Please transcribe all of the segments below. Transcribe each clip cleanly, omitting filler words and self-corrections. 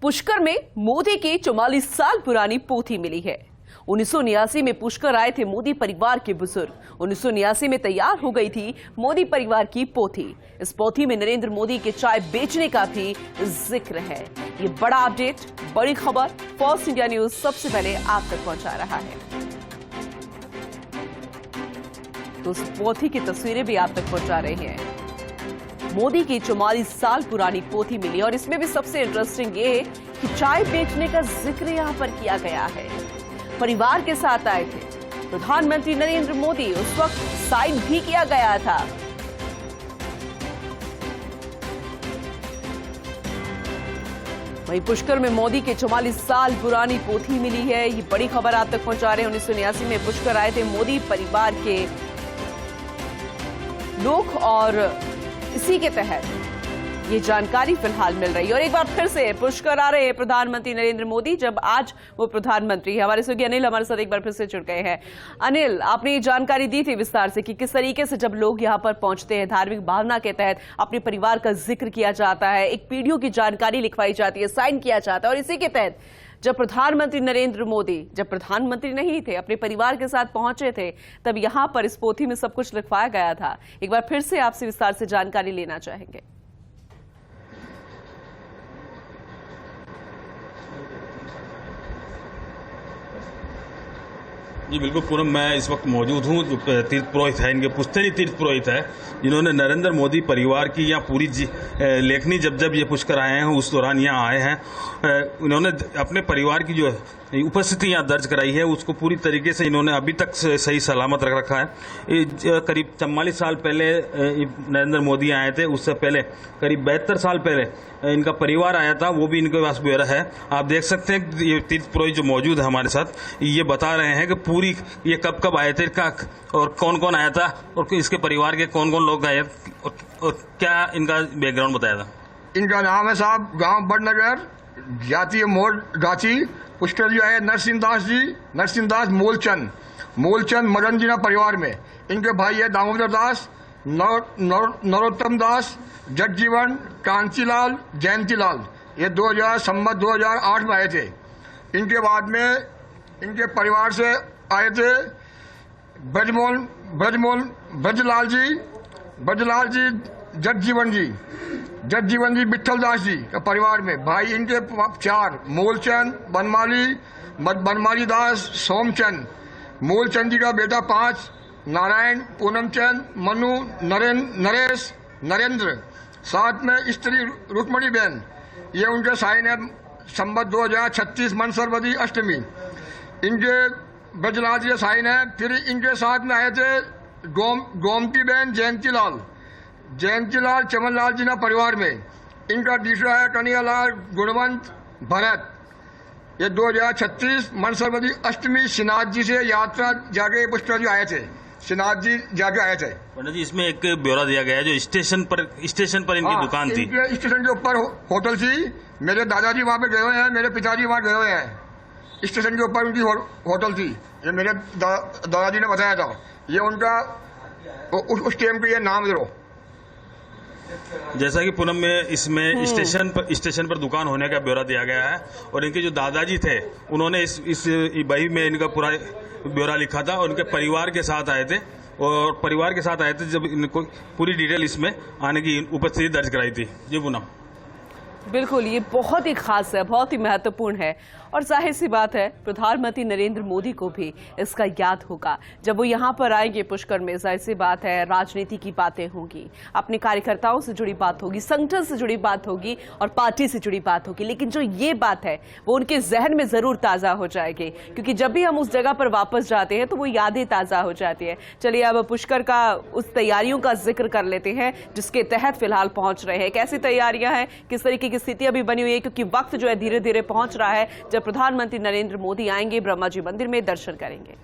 पुष्कर में मोदी की 44 साल पुरानी पोथी मिली है। 1989 में पुष्कर आए थे मोदी परिवार के बुजुर्ग। 1989 में तैयार हो गई थी मोदी परिवार की पोथी। इस पोथी में नरेंद्र मोदी के चाय बेचने का भी जिक्र है। ये बड़ा अपडेट, बड़ी खबर फर्स्ट इंडिया न्यूज सबसे पहले आप तक पहुंचा रहा है। तो उस पोथी की तस्वीरें भी आप तक पहुंचा रहे हैं। मोदी की 44 साल पुरानी पोथी मिली और इसमें भी सबसे इंटरेस्टिंग ये है कि चाय बेचने का जिक्र यहां पर किया गया है। परिवार के साथ आए थे प्रधानमंत्री नरेंद्र मोदी, उस वक्त साइन भी किया गया था। वहीं पुष्कर में मोदी के 44 साल पुरानी पोथी मिली है। ये बड़ी खबर आप तक पहुंचा रहे हैं। 1989 में पुष्कर आए थे मोदी परिवार के लोग और इसी के तहत ये जानकारी फिलहाल मिल रही है। और एक बार फिर से पुष्कर आ रहे हैं प्रधानमंत्री नरेंद्र मोदी, जब आज वो प्रधानमंत्री है। हमारे सहयोगी अनिल हमारे साथ एक बार फिर से जुड़ गए हैं। अनिल, आपने ये जानकारी दी थी विस्तार से कि किस तरीके से जब लोग यहाँ पर पहुंचते हैं, धार्मिक भावना के तहत अपने परिवार का जिक्र किया जाता है, एक पीढ़ियों की जानकारी लिखवाई जाती है, साइन किया जाता है। और इसी के तहत जब प्रधानमंत्री नरेंद्र मोदी जब प्रधानमंत्री नहीं थे, अपने परिवार के साथ पहुंचे थे, तब यहां पर इस पोथी में सब कुछ लिखवाया गया था। एक बार फिर से आपसे विस्तार से जानकारी लेना चाहेंगे। जी बिल्कुल पूनम, मैं इस वक्त मौजूद हूँ। जो तीर्थ पुरोहित है, इनके पुश्तैनी तीर्थ पुरोहित है, जिन्होंने नरेंद्र मोदी परिवार की यहाँ पूरी लेखनी जब ये पुष्कर आए हैं उस दौरान यहाँ आए हैं। इन्होंने अपने परिवार की जो उपस्थिति यहाँ दर्ज कराई है उसको पूरी तरीके से इन्होंने अभी तक सही सलामत रख रखा है। करीब 44 साल पहले नरेंद्र मोदी आए थे, उससे पहले करीब 72 साल पहले इनका परिवार आया था, वो भी इनके पास ब्यौरा है। आप देख सकते हैं ये तीर्थ पुरोहित जो मौजूद है हमारे साथ, ये बता रहे हैं कि पूरी ये कब कब आए थे और कौन कौन आया था और इसके परिवार के कौन कौन लोग आए और क्या इनका बैकग्राउंड बताया था। इनका नाम है साहब गांव बड़नगर, जातीय मोड़ गाची। पुष्कर जी आए नरसिंह दास मूलचंद मदन जीना परिवार में। इनके भाई है दामोदर दास, नरोत्तम दास, जगजीवन, कांचीलाल, जयंतीलाल। ये 2008 में आए थे। इनके बाद में इनके परिवार से आए थे ब्रजलाल जी, जगजीवन जी विठल दास जी का परिवार में। भाई इनके 4 मूलचंद, बनमाली दास, सोमचंद। मूलचंद जी का बेटा 5 नारायण, पूनमचंद, मनु, नरेश, नरेंद्र। साथ में स्त्री रुक्मणी बहन। ये उनके साइन है संवत 2036 मनसरवदी अष्टमी। इनके ब्रजलाल जी साइन है। फिर इनके साथ में आए थे गोमती बहन, जयंतीलाल चमनलाल जी ना परिवार में। इनका दूसरा है कन्हैयालाल, गुणवंत, भरत। ये 2036 मनसरवदी अष्टमी श्रीनाथ जी से यात्रा जाके पुष्कर जी आए थे। श्रीनाथ जी जाके आए थे। पंडित जी, इसमें एक ब्यौरा दिया गया है जो स्टेशन पर इनकी दुकान थी। स्टेशन के ऊपर होटल थी। मेरे दादाजी वहाँ पे गए हुए हैं, मेरे पिताजी वहाँ गए हुए हैं। स्टेशन के ऊपर उनकी होटल थी। ये मेरे दादाजी ने बताया था। ये उनका उस टाइम पे ये नाम दे। जैसा कि पूनम में इसमें स्टेशन पर दुकान होने का ब्यौरा दिया गया है और इनके जो दादाजी थे उन्होंने इस बही में इनका पूरा ब्यौरा लिखा था और उनके परिवार के साथ आए थे जब इनको पूरी डिटेल इसमें आने की उपस्थिति दर्ज कराई थी। जी पूनम, बिल्कुल, ये बहुत ही खास है, बहुत ही महत्वपूर्ण है और जाहिर सी बात है प्रधानमंत्री नरेंद्र मोदी को भी इसका याद होगा जब वो यहाँ पर आएंगे पुष्कर में। जाहिर सी बात है राजनीति की बातें होंगी, अपने कार्यकर्ताओं से जुड़ी बात होगी, संगठन से जुड़ी बात होगी और पार्टी से जुड़ी बात होगी। लेकिन जो ये बात है वो उनके जहन में जरूर ताजा हो जाएगी, क्योंकि जब भी हम उस जगह पर वापस जाते हैं तो वो यादें ताजा हो जाती है। चलिए अब पुष्कर का उस तैयारियों का जिक्र कर लेते हैं जिसके तहत फिलहाल पहुंच रहे हैं। कैसी तैयारियां हैं, किस तरीके की स्थिति अभी बनी हुई है, क्योंकि वक्त जो है धीरे धीरे पहुंच रहा है जब प्रधानमंत्री नरेंद्र मोदी आएंगे, ब्रह्मा जी मंदिर में दर्शन करेंगे।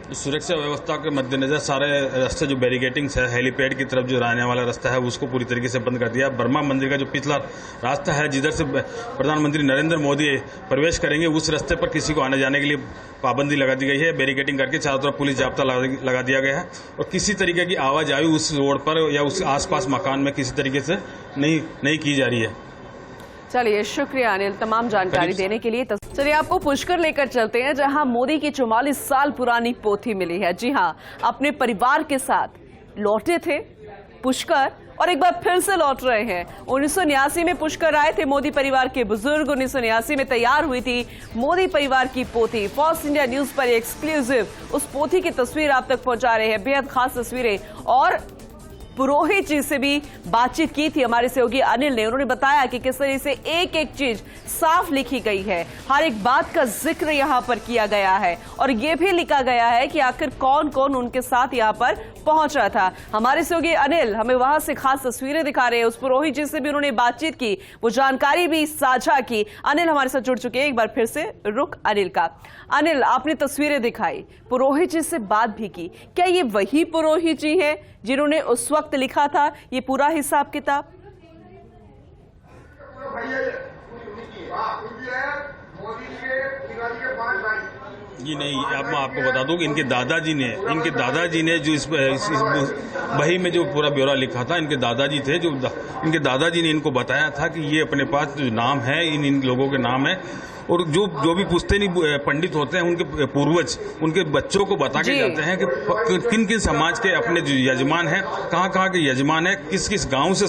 सुरक्षा व्यवस्था के मद्देनजर सारे रास्ते जो बैरिकेटिंग्स है, हेलीपैड की तरफ जो आने वाला रास्ता है उसको पूरी तरीके से बंद कर दिया। ब्रह्मा मंदिर का जो पिछला रास्ता है जिधर से प्रधानमंत्री नरेंद्र मोदी प्रवेश करेंगे, उस रास्ते पर किसी को आने जाने के लिए पाबंदी लगा दी गई है। बैरिकेटिंग करके चारों तरफ पुलिस जाब्ता लगा दिया गया है और किसी तरीके की आवाजाही उस रोड पर या उस आसपास मकान में किसी तरीके से नहीं की जा रही है। चलिए, शुक्रिया अनिल तमाम जानकारी देने के लिए। चलिए आपको पुष्कर लेकर चलते हैं जहां मोदी की 44 साल पुरानी पोथी मिली है। जी हां, अपने परिवार के साथ लौटे थे पुष्कर और एक बार फिर से लौट रहे हैं। 1989 में पुष्कर आए थे मोदी परिवार के बुजुर्ग। 1989 में तैयार हुई थी मोदी परिवार की पोथी। फॉक्स इंडिया न्यूज पर एक्सक्लूसिव उस पोथी की तस्वीर आप तक पहुंचा रहे हैं, बेहद खास तस्वीरें। और पुरोहित जी से भी बातचीत की थी हमारे सहयोगी अनिल ने। उन्होंने बताया कि किस तरह से एक एक चीज साफ लिखी गई है, हर एक बात का जिक्र यहां पर किया गया है और यह भी लिखा गया है कि आखिर कौन कौन उनके साथ यहां पर पहुंचा था। हमारे सहयोगी अनिल हमें वहां से खास तस्वीरें दिखा रहे हैं। उस पुरोहित जी से भी उन्होंने बातचीत की, वो जानकारी भी साझा की। अनिल हमारे साथ जुड़ चुके हैं, एक बार फिर से रुख अनिल का। अनिल, आपने तस्वीरें दिखाई, पुरोहित जी से बात भी की, क्या ये वही पुरोहित जी हैं जिन्होंने उस वक्त लिखा था ये पूरा हिसाब किताब? जी नहीं, अब मैं आपको बता दूं कि इनके दादाजी ने जो इस बही में जो पूरा ब्यौरा लिखा था, इनके दादाजी थे इनके दादाजी ने इनको बताया था कि ये अपने पास जो नाम है इन लोगों के नाम है और जो भी पुश्तैनी पंडित होते हैं उनके पूर्वज उनके बच्चों को बता के जाते हैं कि किन किन समाज के अपने जो यजमान हैं, कहाँ के यजमान है, किस किस गांव से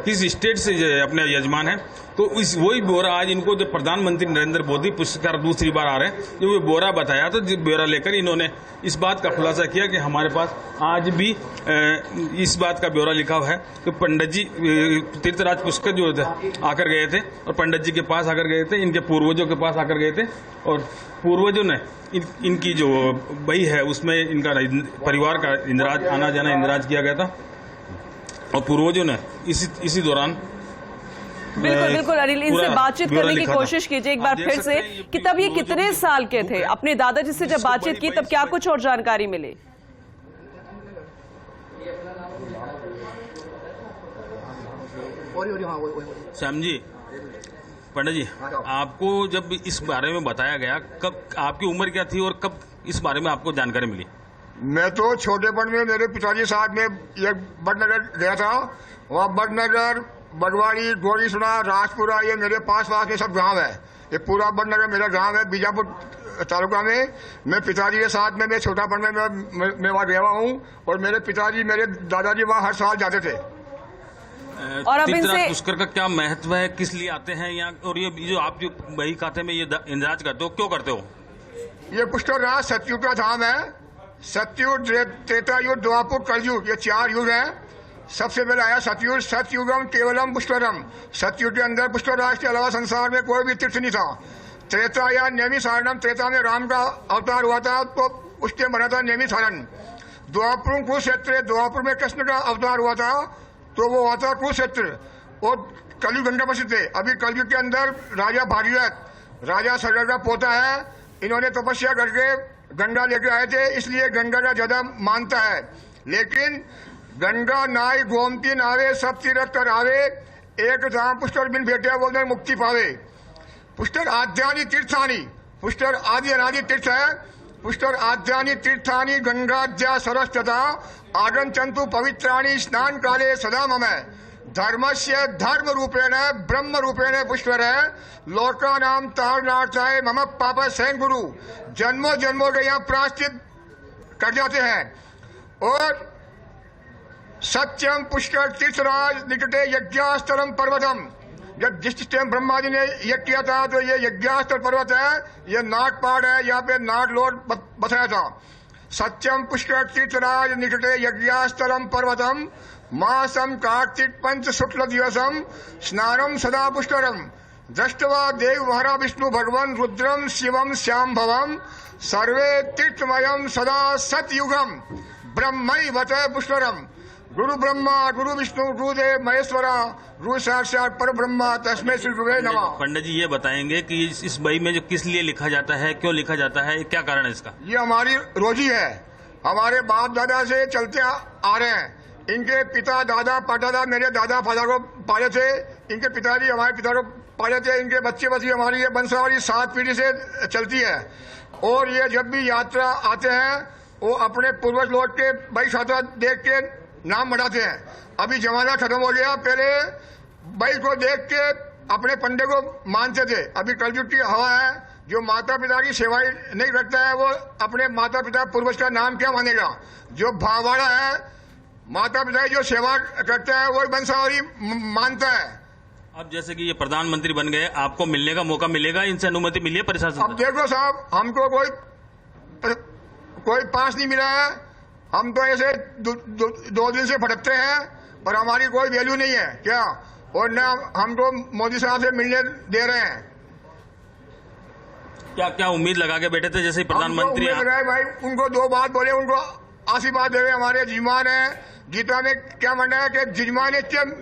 किस स्टेट से अपने यजमान है। तो इस वही ब्यौरा आज इनको जब प्रधानमंत्री नरेंद्र मोदी पुष्कर दूसरी बार आ रहे हैं, जो वो ब्यौरा बताया तो ब्यौरा लेकर इन्होंने इस बात का खुलासा किया कि हमारे पास आज भी इस बात का ब्यौरा लिखा हुआ है कि पंडित जी तीर्थराज पुष्कर जो आकर गए थे और पंडित जी के पास आकर गए थे, इनके पूर्वजों के पास आकर गए थे और पूर्वजों ने इनकी जो बही है उसमें इनका परिवार का इंदिराज आना जाना इंदिराज किया गया था और पूर्वजों ने इसी दौरान बिल्कुल अनिल, इनसे बातचीत करने की कोशिश कीजिए एक बार फिर से कि तब ये कितने साल के थे? अपने दादाजी से जब बातचीत की तब क्या कुछ और जानकारी मिली? श्याम जी, पंडित जी, आपको जब इस बारे में बताया गया, कब आपकी उम्र क्या थी और कब इस बारे में आपको जानकारी मिली? मैं तो छोटेपन में मेरे पिताजी साथ में एक बड़नगर गया था। वहाँ बड़नगर, बड़वाड़ी, गोरीसुना, राजपुरा, ये मेरे पास के सब गांव है। ये पूरा बड़नगर मेरा गांव है, बीजापुर तालुका में। मैं पिताजी के साथ में मैं छोटापन में मैं वहाँ गया हूँ और मेरे पिताजी मेरे दादाजी वहाँ हर साल जाते थे। और अब इनसे पुष्कर का क्या महत्व है, किस लिए आते हैं यहाँ, और ये जो आप जो बही खाते में ये इंदिराज करते हो, क्यों करते हो? ये पुष्कर राज सतयुग का धाम है। सतयुग, त्रेता युग, द्वापर, कलयुग, ये 4 युग है। सबसे पहले आया सतयुग। सतयुगम केवलम पुष्करम। सतयुग के अंदर पुष्कर राज के अलावा संसार में कोई भी तीर्थ नहीं था। त्रेता या नेमी सारणम, त्रेता में राम का अवतार हुआ था तो उसके बना था नेमी सारण। द्वापर कुरुक्षेत्र, द्वापर में कृष्ण का अवतार हुआ था तो वो हुआ था कुरुक्षेत्र। और कलयुग गंगा प्रसिद्ध थे। अभी कलयुग के अंदर राजा भागीरथ, राजा सरगर का पोता है, इन्होंने तपस्या करके गंगा लेके आए थे, इसलिए गंगा का ज्यादा मानता है। लेकिन गंगा नाई गोमती नावे सब तीर्थ कर आवे, एक धाम पुष्कर बिन भेटे बोलते मुक्ति पावे। पुष्कर आध्यानि तीर्थानी, पुष्कर आदि अनादि तीर्थ है। पुष्कर आध्यानि तीर्थानी गंगाद्या सरस्तथा आगंचंतु पवित्राणि स्नान काले सदा मम। धर्मस्य धर्म रूपेण ब्रह्म रूपेण पुष्कर है। लोका नाम तारणार्थाय मम पाप सैन गुरु। जन्मों जन्मों के यहाँ प्रायश्चित कर जाते हैं। और सत्यम पुष्कर तीर्थराज निकटे यज्ञास्थलम पर्वतम। जब जिस टाइम ब्रह्मा जी ने यज्ञ किया था तो ये यज्ञास्थल पर्वत है, ये नाग पहाड़ है, यहाँ पे नाग लॉर्ड बसाया था। सत्यम पुष्कर तीर्थराज निकटे यज्ञास्थलम पर्वतम मासम कार्तिक पंच शुक्ल दिवसम स्नानम सदा पुष्करम। दृष्टवा देव महारा विष्णु भगवान रुद्रम शिवम श्याम भवम सर्वे तीर्थमयम सदा सतयुगम ब्रह्मैवत पुष्करम। गुरु ब्रह्मा गुरु विष्णु गुरुदेव महेश्वरा गुरु साक्षात पर ब्रह्मा तस्मै श्री गुरुवे नमः। पंडित जी ये बताएंगे कि इस बही में जो किस लिए लिखा जाता है, क्यों लिखा जाता है, क्या कारण है इसका? ये हमारी रोजी है, हमारे बाप दादा से चलते आ रहे हैं। इनके पिता दादा परदादा मेरे दादा फादर को पाले थे, इनके पिताजी हमारे पिता को पाले थे, इनके बच्चे बच्ची हमारी ये वंशावली 7 पीढ़ी से चलती है। और ये जब भी यात्रा आते हैं वो अपने पूर्वज लौट के भाई छात्रा देख के नाम बढ़ाते हैं। अभी जमाना खत्म हो गया, पहले भाई को देख के अपने पंडे को मानते थे। अभी कलयुग की हवा है, जो माता पिता की सेवाएं नहीं रखता है वो अपने माता पिता पूर्वज का नाम क्या मानेगा। जो भावाड़ा है, माता पिता की जो सेवा करता है वो वंशावली मानता है। अब जैसे कि ये प्रधानमंत्री बन गए, आपको मिलने का मौका मिलेगा, इनसे अनुमति मिली है प्रशासन? अब देखो साहब, हमको कोई पास नहीं मिला है। हम तो ऐसे 2 दिन से भटकते हैं और हमारी कोई वैल्यू नहीं है क्या, और न हमको मोदी साहब से मिलने दे रहे हैं। क्या उम्मीद लगा के बैठे थे जैसे प्रधानमंत्री? भाई उनको 2 बात बोले, उनको आशीर्वाद देवे। हमारे जीमान है, गीता में क्या मंडा है कि जिजमान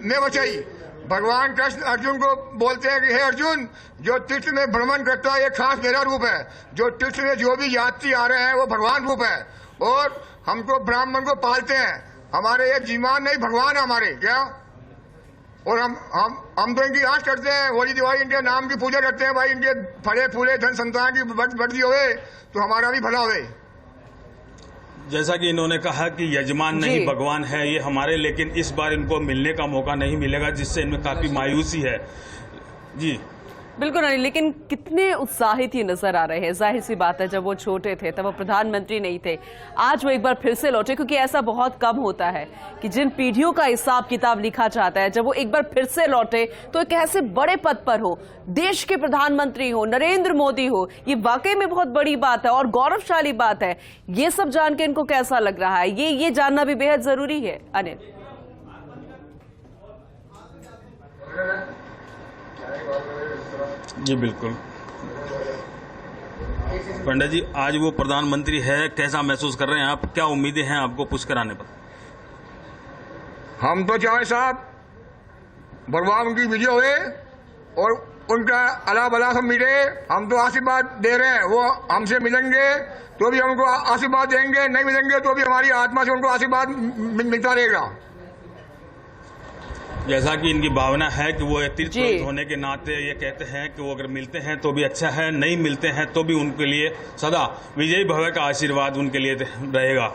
में बचाई। भगवान कृष्ण अर्जुन को बोलते हैं कि हे अर्जुन, जो तीर्थ में भ्रमण करता है ये खास मेरा रूप है। जो तीर्थ में जो भी यात्री आ रहे हैं वो भगवान रूप है, और हमको ब्राह्मण को पालते हैं। हमारे ये जीमान नहीं, भगवान हमारे क्या। और हम तो इनकी आश करते हैं, होली दिवाली इनके नाम की पूजा करते हैं। भाई इनके फले फूले धन संतान की बढ़ती होवे तो हमारा भी भला होवे। जैसा कि इन्होंने कहा कि यजमान नहीं भगवान है ये हमारे, लेकिन इस बार इनको मिलने का मौका नहीं मिलेगा, जिससे इनमें काफी मायूसी है। जी बिल्कुल नहीं, लेकिन कितने उत्साहित ये नजर आ रहे हैं। जाहिर सी बात है, जब वो छोटे थे तब वो प्रधानमंत्री नहीं थे, आज वो एक बार फिर से लौटे, क्योंकि ऐसा बहुत कम होता है कि जिन पीढ़ियों का हिसाब किताब लिखा जाता है, जब वो एक बार फिर से लौटे तो एक ऐसे बड़े पद पर हो, देश के प्रधानमंत्री हो, नरेंद्र मोदी हो, ये वाकई में बहुत बड़ी बात है और गौरवशाली बात है। ये सब जान के इनको कैसा लग रहा है, ये जानना भी बेहद जरूरी है। अनिल जी बिल्कुल। पंडित जी, आज वो प्रधानमंत्री है, कैसा महसूस कर रहे हैं आप? क्या उम्मीदें हैं आपको पुष्कर आने पर? हम तो चाहे साहब भगवान उनकी विजय हुए और उनका अला बला सब मिले। हम तो आशीर्वाद दे रहे हैं, वो हमसे मिलेंगे तो भी हमको आशीर्वाद देंगे, नहीं मिलेंगे तो भी हमारी आत्मा से उनको आशीर्वाद मिलता रहेगा। जैसा कि इनकी भावना है कि वो तीर्थ होने के नाते ये कहते हैं कि वो अगर मिलते हैं तो भी अच्छा है, नहीं मिलते हैं तो भी उनके लिए सदा विजयी भव का आशीर्वाद उनके लिए रहेगा।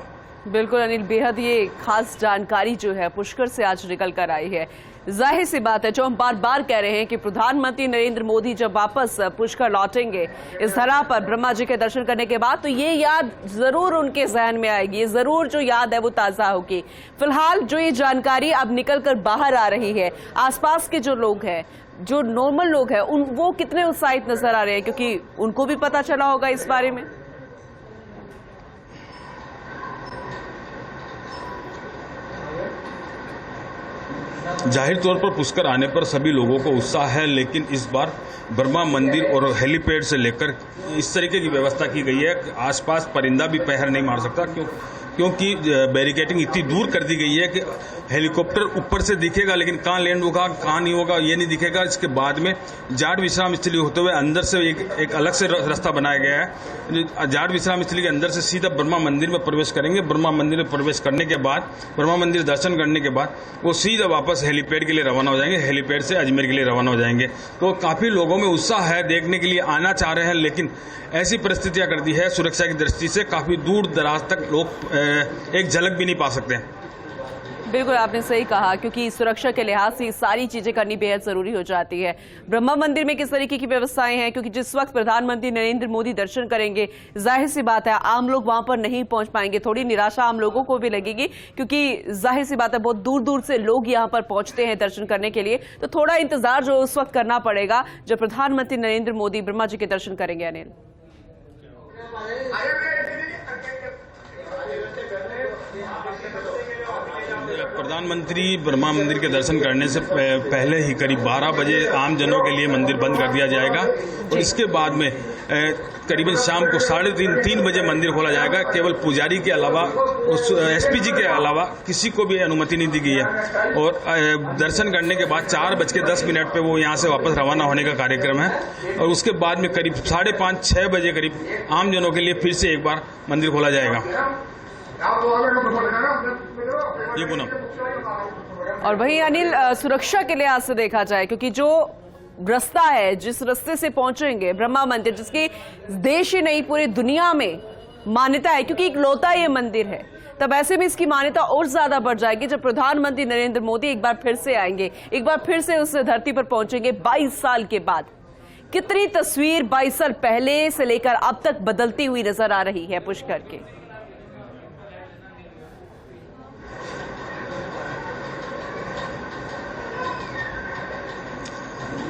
बिल्कुल अनिल, बेहद ये खास जानकारी जो है पुष्कर से आज निकल कर आई है। जाहिर सी बात है, जो हम बार बार कह रहे हैं कि प्रधानमंत्री नरेंद्र मोदी जब वापस पुष्कर लौटेंगे इस धरा पर ब्रह्मा जी के दर्शन करने के बाद, तो ये याद जरूर उनके जहन में आएगी, जरूर जो याद है वो ताजा होगी। फिलहाल जो ये जानकारी अब निकल कर बाहर आ रही है, आसपास के जो लोग हैं, जो नॉर्मल लोग हैं, वो कितने उत्साहित नजर आ रहे हैं, क्योंकि उनको भी पता चला होगा इस बारे में। जाहिर तौर पर पुष्कर आने पर सभी लोगों को उत्साह है, लेकिन इस बार ब्रह्मा मंदिर और हेलीपैड से लेकर इस तरीके की व्यवस्था की गई है कि आसपास परिंदा भी पैर नहीं मार सकता, क्योंकि बैरिकेडिंग इतनी दूर कर दी गई है कि हेलीकॉप्टर ऊपर से दिखेगा लेकिन कहाँ लैंड होगा कहाँ नहीं होगा ये नहीं दिखेगा। इसके बाद में जाट विश्राम स्थली होते हुए अंदर से एक अलग से रास्ता बनाया गया है। जाट विश्राम स्थली के अंदर से सीधा ब्रह्मा मंदिर में प्रवेश करेंगे। ब्रह्मा मंदिर में प्रवेश करने के बाद, ब्रह्मा मंदिर दर्शन करने के बाद वो सीधा वापस हेलीपैड के लिए रवाना हो जाएंगे, हेलीपैड से अजमेर के लिए रवाना हो जाएंगे। तो काफ़ी लोगों में उत्साह है, देखने के लिए आना चाह रहे हैं, लेकिन ऐसी परिस्थितियां कर दी है सुरक्षा की दृष्टि से काफ़ी दूर दराज तक लोग एक झलक भी नहीं पा सकते हैं। बिल्कुल आपने सही कहा, क्योंकि सुरक्षा के लिहाज से सारी चीजें करनी बेहद जरूरी हो जाती है। ब्रह्मा मंदिर में किस तरीके की व्यवस्थाएं हैं, क्योंकि जिस वक्त प्रधानमंत्री नरेंद्र मोदी दर्शन करेंगे, जाहिर सी बात है आम लोग वहां पर नहीं पहुंच पाएंगे। थोड़ी निराशा आम लोगों को भी लगेगी, क्योंकि जाहिर सी बात है बहुत दूर दूर से लोग यहां पर पहुंचते हैं दर्शन करने के लिए। तो थोड़ा इंतजार जो उस वक्त करना पड़ेगा जब प्रधानमंत्री नरेंद्र मोदी ब्रह्मा जी के दर्शन करेंगे। अनिल, प्रधानमंत्री ब्रह्मा मंदिर के दर्शन करने से पहले ही करीब 12 बजे आम जनों के लिए मंदिर बंद कर दिया जाएगा और इसके बाद में करीबन शाम को 3:30 बजे मंदिर खोला जाएगा। केवल पुजारी के अलावा एसपीजी के अलावा किसी को भी अनुमति नहीं दी गई है और दर्शन करने के बाद 4:10 पे वो यहाँ से वापस रवाना होने का कार्यक्रम है और उसके बाद में करीब 5:30-6 बजे करीब आम जनों के लिए फिर से एक बार मंदिर खोला जाएगा। ये पूनम। और वहीं अनिल, सुरक्षा के लिहाज से देखा जाए, क्योंकि जो रास्ता है, जिस रास्ते से पहुंचेंगे ब्रह्मा मंदिर, जिसकी देश ही नहीं पूरी दुनिया में मान्यता है, क्योंकि इकलौता ये मंदिर है, तब ऐसे में इसकी मान्यता और ज्यादा बढ़ जाएगी जब प्रधानमंत्री नरेंद्र मोदी एक बार फिर से आएंगे, एक बार फिर से उस धरती पर पहुंचेंगे 22 साल के बाद। कितनी तस्वीर 22 साल पहले से लेकर अब तक बदलती हुई नजर आ रही है पुष्कर के।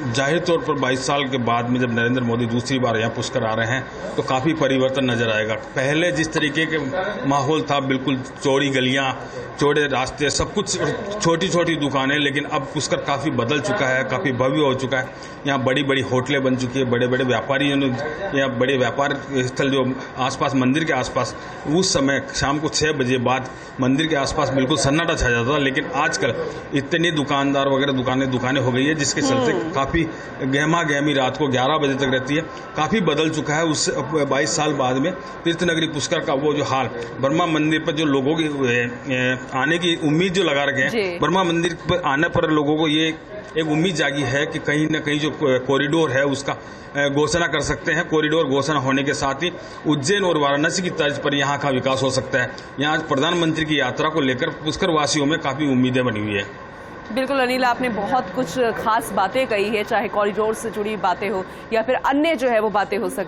जाहिर तौर पर 22 साल के बाद में जब नरेंद्र मोदी दूसरी बार यहाँ पुष्कर आ रहे हैं तो काफ़ी परिवर्तन नजर आएगा। पहले जिस तरीके के माहौल था, बिल्कुल चौड़ी गलियाँ, चौड़े रास्ते, सब कुछ छोटी छोटी दुकानें, लेकिन अब पुष्कर काफ़ी बदल चुका है, काफ़ी भव्य हो चुका है। यहाँ बड़ी बड़ी होटलें बन चुकी है, बड़े बड़े व्यापारियों ने यहाँ बड़े व्यापार स्थल जो आसपास मंदिर के आसपास, उस समय शाम को 6 बजे बाद मंदिर के आसपास बिल्कुल सन्नाटा छा जाता था, लेकिन आजकल इतनी दुकानदार वगैरह दुकानें हो गई है जिसके चलते काफ़ी गहमा गहमी रात को 11 बजे तक रहती है। काफ़ी बदल चुका है। उस 22 साल बाद में तीर्थनगरी पुष्कर का वो जो हाल, ब्रह्मा मंदिर पर जो लोगों की आने की उम्मीद जो लगा रखे हैं, ब्रह्मा मंदिर पर आने पर लोगों को ये एक उम्मीद जागी है कि कहीं न कहीं जो कॉरिडोर है उसका घोषणा कर सकते हैं। कॉरिडोर घोषणा होने के साथ ही उज्जैन और वाराणसी की तर्ज पर यहाँ का विकास हो सकता है। यहाँ प्रधानमंत्री की यात्रा को लेकर पुष्कर वासियों में काफ़ी उम्मीदें बनी हुई है। बिल्कुल अनिल, आपने बहुत कुछ खास बातें कही है, चाहे कॉरिडोर से जुड़ी बातें हो या फिर अन्य जो है वो बातें हो सकती